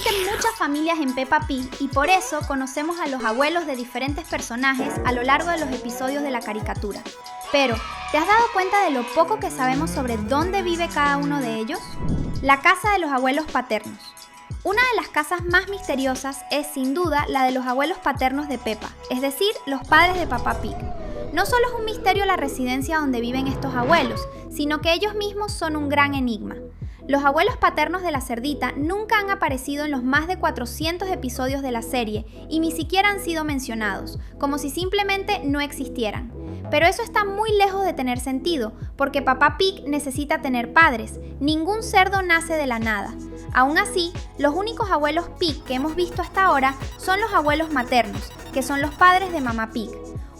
Existen muchas familias en Peppa Pig y por eso conocemos a los abuelos de diferentes personajes a lo largo de los episodios de la caricatura. Pero, ¿te has dado cuenta de lo poco que sabemos sobre dónde vive cada uno de ellos? La casa de los abuelos paternos. Una de las casas más misteriosas es, sin duda, la de los abuelos paternos de Peppa, es decir, los padres de Peppa Pig. No solo es un misterio la residencia donde viven estos abuelos, sino que ellos mismos son un gran enigma. Los abuelos paternos de la cerdita nunca han aparecido en los más de 400 episodios de la serie y ni siquiera han sido mencionados, como si simplemente no existieran. Pero eso está muy lejos de tener sentido, porque Peppa Pig necesita tener padres. Ningún cerdo nace de la nada. Aún así, los únicos abuelos Pig que hemos visto hasta ahora son los abuelos maternos, que son los padres de Mamá Pig.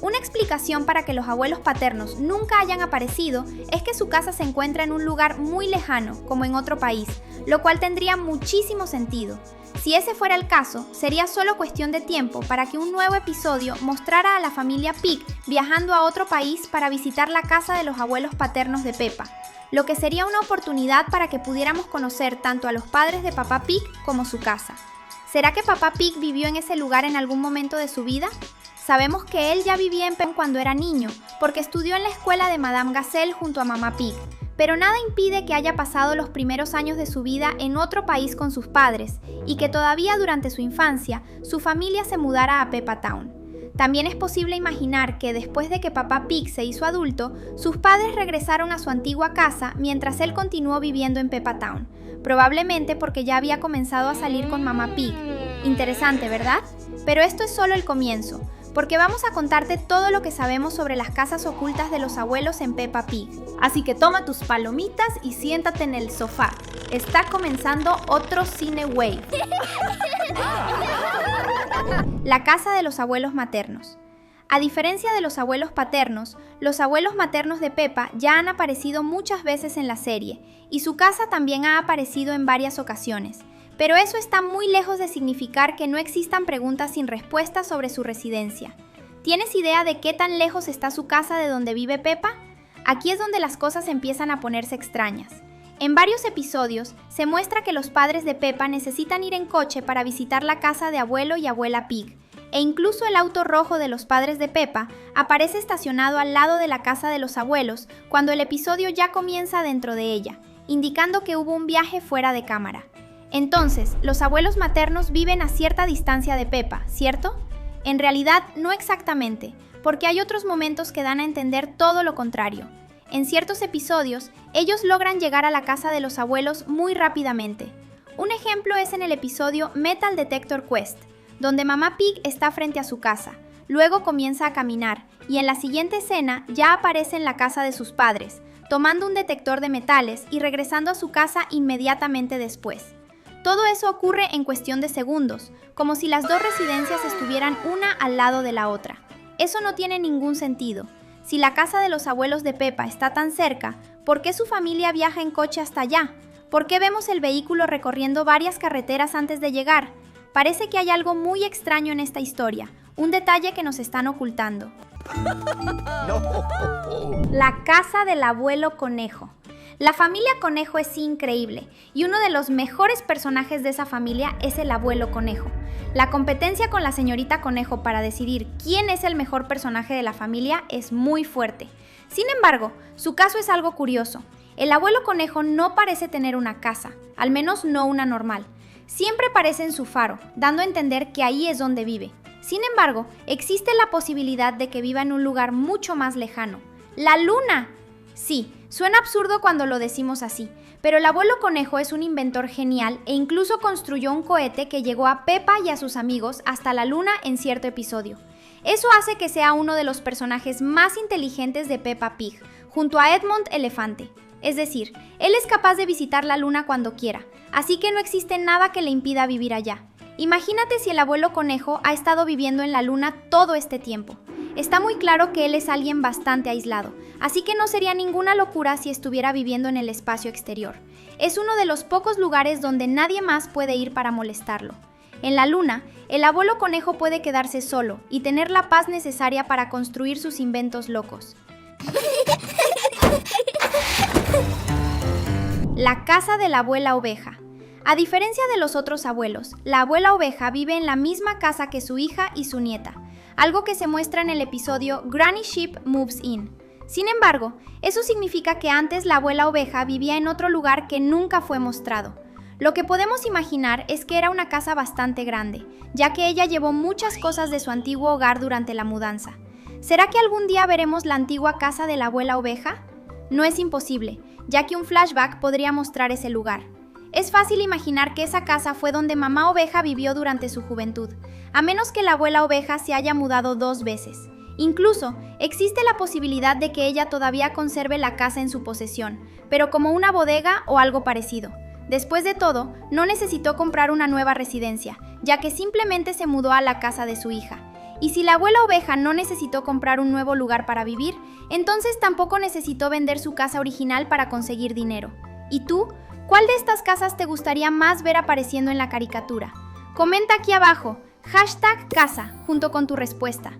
Una explicación para que los abuelos paternos nunca hayan aparecido es que su casa se encuentra en un lugar muy lejano, como en otro país, lo cual tendría muchísimo sentido. Si ese fuera el caso, sería solo cuestión de tiempo para que un nuevo episodio mostrara a la familia Pig viajando a otro país para visitar la casa de los abuelos paternos de Peppa, lo que sería una oportunidad para que pudiéramos conocer tanto a los padres de Peppa Pig como su casa. ¿Será que Peppa Pig vivió en ese lugar en algún momento de su vida? Sabemos que él ya vivía en Peppa cuando era niño, porque estudió en la escuela de Madame Gazelle junto a Mamá Pig, pero nada impide que haya pasado los primeros años de su vida en otro país con sus padres, y que todavía durante su infancia, su familia se mudara a Peppa Town. También es posible imaginar que después de que Peppa Pig se hizo adulto, sus padres regresaron a su antigua casa mientras él continuó viviendo en Peppa Town, probablemente porque ya había comenzado a salir con Mamá Pig. Interesante, ¿verdad? Pero esto es solo el comienzo, porque vamos a contarte todo lo que sabemos sobre las casas ocultas de los abuelos en Peppa Pig. Así que toma tus palomitas y siéntate en el sofá. Está comenzando otro Cine Wave. La casa de los abuelos maternos. A diferencia de los abuelos paternos, los abuelos maternos de Peppa ya han aparecido muchas veces en la serie, y su casa también ha aparecido en varias ocasiones. Pero eso está muy lejos de significar que no existan preguntas sin respuesta sobre su residencia. ¿Tienes idea de qué tan lejos está su casa de donde vive Peppa? Aquí es donde las cosas empiezan a ponerse extrañas. En varios episodios se muestra que los padres de Peppa necesitan ir en coche para visitar la casa de abuelo y abuela Pig, e incluso el auto rojo de los padres de Peppa aparece estacionado al lado de la casa de los abuelos cuando el episodio ya comienza dentro de ella, indicando que hubo un viaje fuera de cámara. Entonces, los abuelos maternos viven a cierta distancia de Peppa, ¿cierto? En realidad, no exactamente, porque hay otros momentos que dan a entender todo lo contrario. En ciertos episodios, ellos logran llegar a la casa de los abuelos muy rápidamente. Un ejemplo es en el episodio Metal Detector Quest, donde Mamá Pig está frente a su casa, luego comienza a caminar, y en la siguiente escena ya aparece en la casa de sus padres, tomando un detector de metales y regresando a su casa inmediatamente después. Todo eso ocurre en cuestión de segundos, como si las dos residencias estuvieran una al lado de la otra. Eso no tiene ningún sentido. Si la casa de los abuelos de Peppa está tan cerca, ¿por qué su familia viaja en coche hasta allá? ¿Por qué vemos el vehículo recorriendo varias carreteras antes de llegar? Parece que hay algo muy extraño en esta historia, un detalle que nos están ocultando. La casa del abuelo conejo. La familia Conejo es increíble, y uno de los mejores personajes de esa familia es el abuelo Conejo. La competencia con la señorita Conejo para decidir quién es el mejor personaje de la familia es muy fuerte. Sin embargo, su caso es algo curioso. El abuelo Conejo no parece tener una casa, al menos no una normal. Siempre parece en su faro, dando a entender que ahí es donde vive. Sin embargo, existe la posibilidad de que viva en un lugar mucho más lejano. ¡La luna! Sí, suena absurdo cuando lo decimos así, pero el abuelo Conejo es un inventor genial e incluso construyó un cohete que llegó a Peppa y a sus amigos hasta la luna en cierto episodio. Eso hace que sea uno de los personajes más inteligentes de Peppa Pig, junto a Edmond Elefante. Es decir, él es capaz de visitar la luna cuando quiera, así que no existe nada que le impida vivir allá. Imagínate si el abuelo Conejo ha estado viviendo en la luna todo este tiempo. Está muy claro que él es alguien bastante aislado, así que no sería ninguna locura si estuviera viviendo en el espacio exterior. Es uno de los pocos lugares donde nadie más puede ir para molestarlo. En la luna, el abuelo Conejo puede quedarse solo y tener la paz necesaria para construir sus inventos locos. La casa de la abuela oveja. A diferencia de los otros abuelos, la abuela oveja vive en la misma casa que su hija y su nieta, algo que se muestra en el episodio Granny Sheep Moves In. Sin embargo, eso significa que antes la abuela oveja vivía en otro lugar que nunca fue mostrado. Lo que podemos imaginar es que era una casa bastante grande, ya que ella llevó muchas cosas de su antiguo hogar durante la mudanza. ¿Será que algún día veremos la antigua casa de la abuela oveja? No es imposible, ya que un flashback podría mostrar ese lugar. Es fácil imaginar que esa casa fue donde mamá oveja vivió durante su juventud, a menos que la abuela oveja se haya mudado 2 veces. Incluso, existe la posibilidad de que ella todavía conserve la casa en su posesión, pero como una bodega o algo parecido. Después de todo, no necesitó comprar una nueva residencia, ya que simplemente se mudó a la casa de su hija. Y si la abuela oveja no necesitó comprar un nuevo lugar para vivir, entonces tampoco necesitó vender su casa original para conseguir dinero. ¿Y tú? ¿Cuál de estas casas te gustaría más ver apareciendo en la caricatura? Comenta aquí abajo, #casa, junto con tu respuesta.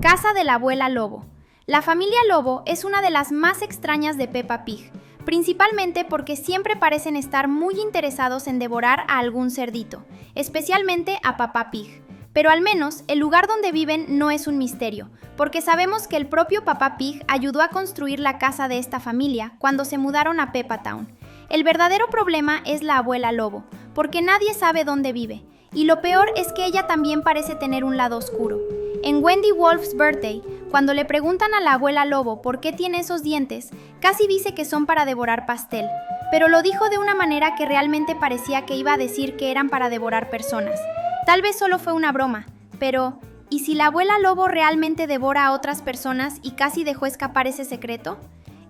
Casa de la abuela lobo. La familia Lobo es una de las más extrañas de Peppa Pig, principalmente porque siempre parecen estar muy interesados en devorar a algún cerdito, especialmente a Papá Pig. Pero al menos el lugar donde viven no es un misterio, porque sabemos que el propio Papá Pig ayudó a construir la casa de esta familia cuando se mudaron a Peppa Town. El verdadero problema es la abuela Lobo, porque nadie sabe dónde vive, y lo peor es que ella también parece tener un lado oscuro. En Wendy Wolf's Birthday, cuando le preguntan a la abuela Lobo por qué tiene esos dientes, casi dice que son para devorar pastel, pero lo dijo de una manera que realmente parecía que iba a decir que eran para devorar personas. Tal vez solo fue una broma, pero ¿y si la abuela Lobo realmente devora a otras personas y casi dejó escapar ese secreto?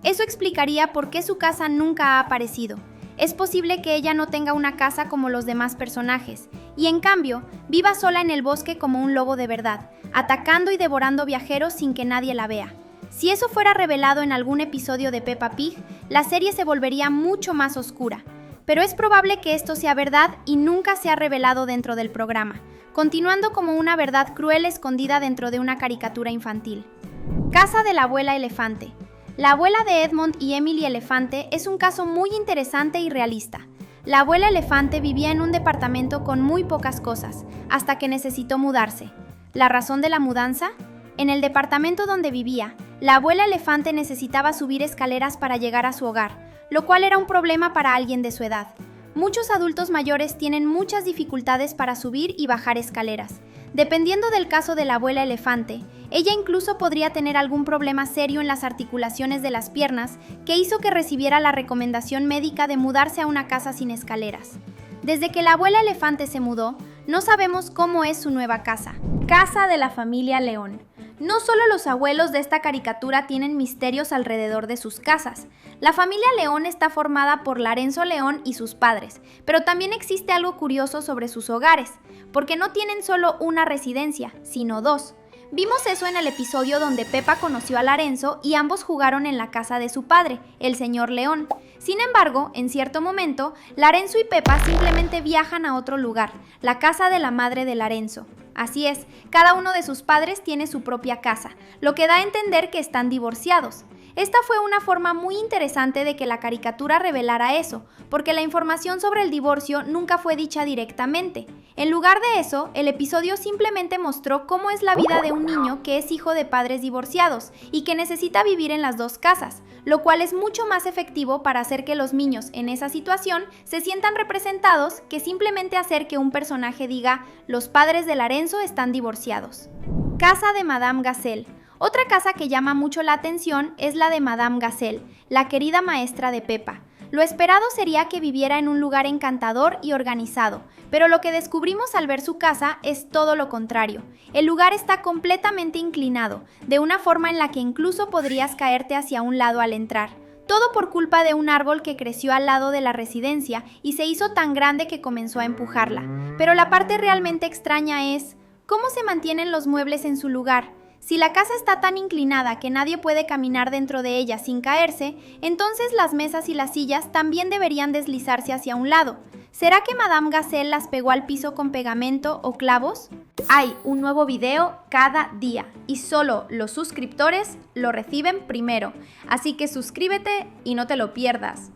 Eso explicaría por qué su casa nunca ha aparecido. Es posible que ella no tenga una casa como los demás personajes, y en cambio, viva sola en el bosque como un lobo de verdad, atacando y devorando viajeros sin que nadie la vea. Si eso fuera revelado en algún episodio de Peppa Pig, la serie se volvería mucho más oscura. Pero es probable que esto sea verdad y nunca sea revelado dentro del programa, continuando como una verdad cruel escondida dentro de una caricatura infantil. Casa de la abuela elefante. La abuela de Edmond y Emily Elefante es un caso muy interesante y realista. La abuela elefante vivía en un departamento con muy pocas cosas, hasta que necesitó mudarse. ¿La razón de la mudanza? En el departamento donde vivía, la abuela elefante necesitaba subir escaleras para llegar a su hogar, lo cual era un problema para alguien de su edad. Muchos adultos mayores tienen muchas dificultades para subir y bajar escaleras. Dependiendo del caso de la abuela elefante, ella incluso podría tener algún problema serio en las articulaciones de las piernas que hizo que recibiera la recomendación médica de mudarse a una casa sin escaleras. Desde que la abuela elefante se mudó, no sabemos cómo es su nueva casa. Casa de la familia León. No solo los abuelos de esta caricatura tienen misterios alrededor de sus casas. La familia León está formada por Larenzo León y sus padres, pero también existe algo curioso sobre sus hogares, porque no tienen solo una residencia, sino 2. Vimos eso en el episodio donde Peppa conoció a Larenzo y ambos jugaron en la casa de su padre, el señor León. Sin embargo, en cierto momento, Larenzo y Peppa simplemente viajan a otro lugar, la casa de la madre de Larenzo. Así es, cada uno de sus padres tiene su propia casa, lo que da a entender que están divorciados. Esta fue una forma muy interesante de que la caricatura revelara eso, porque la información sobre el divorcio nunca fue dicha directamente. En lugar de eso, el episodio simplemente mostró cómo es la vida de un niño que es hijo de padres divorciados y que necesita vivir en las 2 casas, lo cual es mucho más efectivo para hacer que los niños en esa situación se sientan representados que simplemente hacer que un personaje diga «Los padres de Larenzo están divorciados». Casa de Madame Gazelle. Otra casa que llama mucho la atención es la de Madame Gazelle, la querida maestra de Peppa. Lo esperado sería que viviera en un lugar encantador y organizado, pero lo que descubrimos al ver su casa es todo lo contrario. El lugar está completamente inclinado, de una forma en la que incluso podrías caerte hacia un lado al entrar. Todo por culpa de un árbol que creció al lado de la residencia y se hizo tan grande que comenzó a empujarla. Pero la parte realmente extraña es, ¿cómo se mantienen los muebles en su lugar? Si la casa está tan inclinada que nadie puede caminar dentro de ella sin caerse, entonces las mesas y las sillas también deberían deslizarse hacia un lado. ¿Será que Madame Gazelle las pegó al piso con pegamento o clavos? Hay un nuevo video cada día y solo los suscriptores lo reciben primero, así que suscríbete y no te lo pierdas.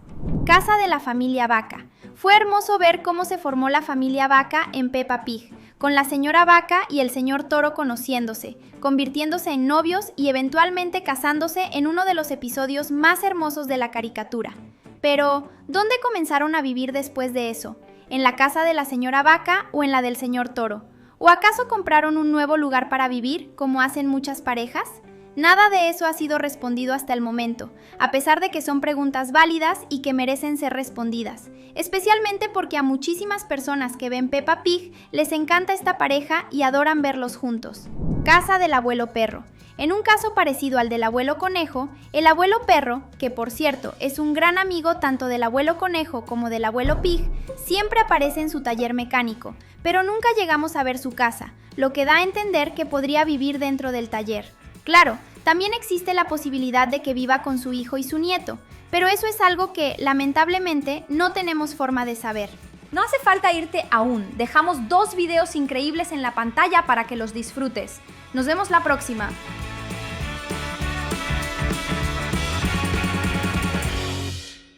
Casa de la familia Vaca. Fue hermoso ver cómo se formó la familia Vaca en Peppa Pig, con la señora Vaca y el señor Toro conociéndose, convirtiéndose en novios y eventualmente casándose en uno de los episodios más hermosos de la caricatura. Pero, ¿dónde comenzaron a vivir después de eso? ¿En la casa de la señora Vaca o en la del señor Toro? ¿O acaso compraron un nuevo lugar para vivir, como hacen muchas parejas? Nada de eso ha sido respondido hasta el momento, a pesar de que son preguntas válidas y que merecen ser respondidas, especialmente porque a muchísimas personas que ven Peppa Pig les encanta esta pareja y adoran verlos juntos. Casa del abuelo perro. En un caso parecido al del abuelo conejo, el abuelo perro, que por cierto es un gran amigo tanto del abuelo conejo como del abuelo pig, siempre aparece en su taller mecánico, pero nunca llegamos a ver su casa, lo que da a entender que podría vivir dentro del taller. Claro, también existe la posibilidad de que viva con su hijo y su nieto, pero eso es algo que, lamentablemente, no tenemos forma de saber. No hace falta irte aún, dejamos 2 videos increíbles en la pantalla para que los disfrutes. Nos vemos la próxima.